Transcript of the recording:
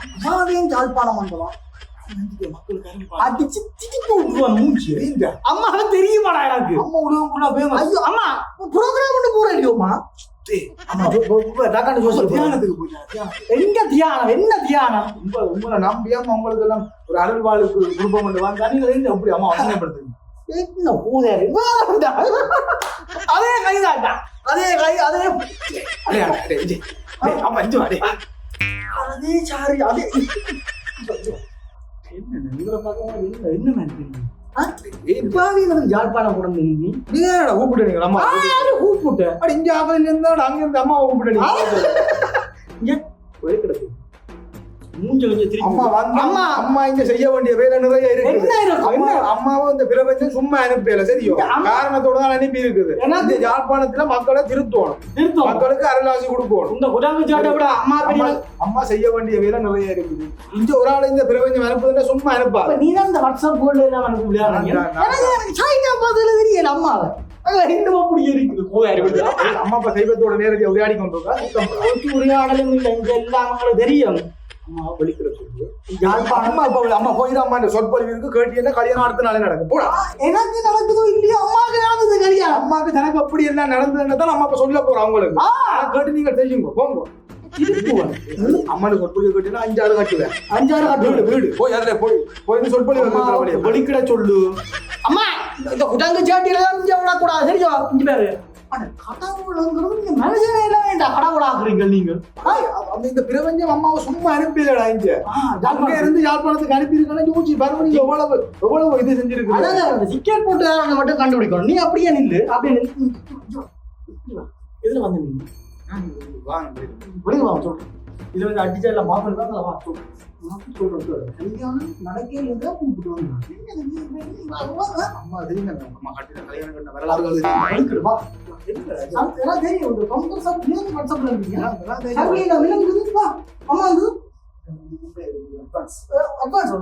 அம்மாவையும் யாழ்ப்பாணம் வந்தவன் அடிச்சு திட்டிட்டு விட்டுருவான் மூச்சு. அம்மாவை தெரியுமாடா எனக்கு? அம்மா உலகம் ஃபேமஸ். ஐயோ அம்மா ப்ரோக்ராம் ஒன்று போற இல்லையோம்மா? தியானத்துக்கு போயிட்டா. எங்க தியானம்? என்ன தியானம்? உங்களை நம்பியாம உங்களுக்கு எல்லாம் ஒரு அருள்வாளுக்கு குடும்பம் கொண்டு வாங்க. நீங்க எப்படி அம்மா வசனப்படுத்துங்க? என்ன போதாரு? அதே கைதாட்டா, அதே கை, அதே அம்மா இஞ்சு வாடே. அதே சாரி, அதே என்ன உங்களை பார்க்க என்ன மேன் யாழ்ப்பாணம் கூட நீ கூப்பிட்டு அம்மா கூப்பிட்டு அப்படி இங்க ஆகல இருந்தா அங்க இருந்து அம்மாவை கூப்பிட்டு அம்மா அம்மா அம்மா இங்க செய்ய வேண்டிய வேலை நிறைய இருக்கு. அம்மாவும் இந்த பிரபஞ்சம் சும்மா அனுப்பல சரியோ காரணத்தோட தான் அனுப்பி இருக்குது. இந்த யாழ்ப்பாணத்துல மக்களை திருத்தணும், மக்களுக்கு அருளாசி கொடுக்கணும். இந்த உடம்பு விட அம்மா அம்மா செய்ய வேண்டிய வேலை நிறைய இருக்குது. இங்க ஒரு ஆள் இந்த பிரபஞ்சம் அனுப்புதுன்னா சும்மா அனுப்பா. நீ தான் இந்த வாட்ஸ்அப் போர்டு எல்லாம் அனுப்ப முடியாது. சைனா பதில தெரியல அம்மாவை அம்மா அப்பா தெய்வத்தோட நேரடியாக உரையாடி கொண்டிருக்கா. உரையாடலும் இல்லை, இங்க எல்லாம் தெரியும். அம்மா வெளிக்கிற சொல்லு அம்மா அப்பா அம்மா போயிதான் அம்மா இந்த சொற்பொழிவுக்கு கேட்டு என்ன கல்யாணம் அடுத்த நாளே நடக்கும். போடா எனக்கு நடக்குதோ இல்லையோ அம்மாவுக்கு நடந்தது கல்யாணம். அம்மாவுக்கு தனக்கு அப்படி என்ன நடந்ததுன்னு தான் அம்மா அப்பா சொல்ல போறோம். அவங்களுக்கு கேட்டு நீங்க தெரியுங்க போங்க. அம்மா சொற்பொழிவு கட்டினா 5-6 கட்டுவேன். 5-6 கட்டு வீடு போய் அதுல போய் சொற்பொழிவு வெளிக்கிட சொல்லு. அம்மா இந்த குட்டாங்க சாட்டியெல்லாம் இங்க விடக்கூடாது சரியா? இங்க பேரு கடவுளுங்கிறது நீங்க மனுஷனே எல்லாம் வேண்டாம், கடவுளாக்குறீங்க நீங்க. இந்த பிரபஞ்சம் அம்மாவை சும்மா அனுப்பிடா. இங்க அங்க இருந்து யாழ்ப்பாணத்துக்கு அனுப்பியிருக்கா யோசிச்சு பாருங்க. நீங்க எவ்வளவு இது செஞ்சிருக்கு. அதான் டிக்கெட் போட்டு மட்டும் கண்டுபிடிக்கணும். நீ அப்படியே நில்லு, அப்படியே இதுல வந்து நீங்க வெளியே வா சொல்றேன். இதுல வந்து அடிச்சா எல்லாம் மாப்பிள்ளை தான் வா சொல்றேன். கல்யாணம் நடக்க கூப்பிட்டு அம்மா தெரியுங்க. அம்மா கட்டின கல்யாணம் கட்டின வரலாறு வா தெரியும். ஒரு கவுண்டர் சார் வாட்ஸ்அப்ல இருக்கீங்க. அம்மா வந்து அட்வான்ஸ்